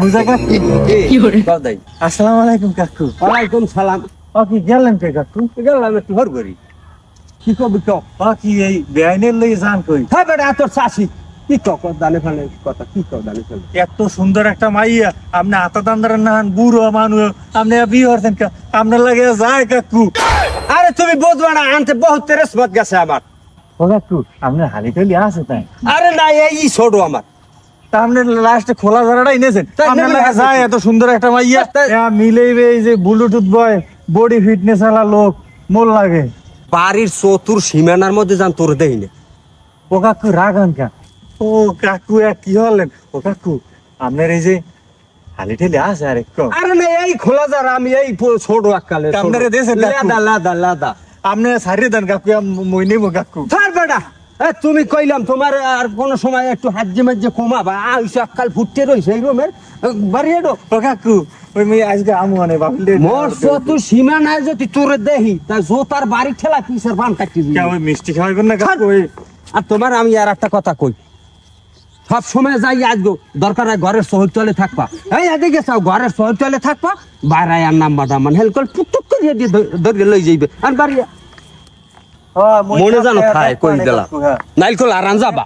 মুজা কাকু আসসালামু আলাইকুম কাকু। ওয়ালাইকুম সালাম। কি গেলেন কে কাকু? গেলাম একটু ঘর করি। কি কবি ক? কি এই বেআইনের লই যান কই? হ্যাঁ বেটা তোর চাষি কি ক দানে ফেলে কথা কি ক দানে ফেলে এত সুন্দর একটা মাইয়া আপনি আতা দান্দার নাহান বুড়ো মানুষ আপনি বিয়ে করছেন আপনার লাগে যায় কাকু। আরে তুমি বুঝবা না আনতে বহুত তেরেসমত গেছে আমার। ও কাকু আপনার হালি টালি আছে তাই? আরে না এই ছোট আমার তা আপনি লাস্টে খোলা জায়গাটা এনেছেন আপনার লাগে যায় এত সুন্দর একটা মাইয়া মিলেইবে এই যে ব্লুটুথ বয় বডি ফিটনেস আলা লোক মোর লাগে। বাড়ির চতুর সীমানার মধ্যে যান তোর দেই না। ও কাকু রাগান কা? ও কাকু কি হলেন? ও কাকু আপনার এই যে হালি ঠেলি আছে আরে আরে না এই খোলা যারা আমি এই ছোট এককালে আপনারে দেশের লাদা লাদা লাদা আপনি সারিয়ে দেন কাকু মই নেব কাকু। ছাড় বেটা তুমি কইলাম তোমার আর কোন সময় একটু হাজ্জে মাজ্জে কমাবা আইসা কাল ফুটতে রইছে এই রুমের বাড়িয়ে দো। ও কাকু ওই মেয়ে আজকে আমু আনে বাপলে মোর তো সীমা নাই যদি তোরে দেহি তা জোতার বাড়ি ঠেলা পিসের বান কাটি দিই। ওই মিষ্টি খাওয়াইবেন না কাকু? আর তোমার আমি আর একটা কথা কই সব সময় যাই আজগো দরকার হয় ঘরের শহর চলে থাকবা এই এদিকে চাও ঘরের শহর চলে থাকবা বাইরে আর নাম্বারটা মান হেলকল পুটুক করে দিয়ে ধরে লই যাইবে আর বাড়ি মনে জানো খায় কই দিলা নাইলকল আরান যাবা।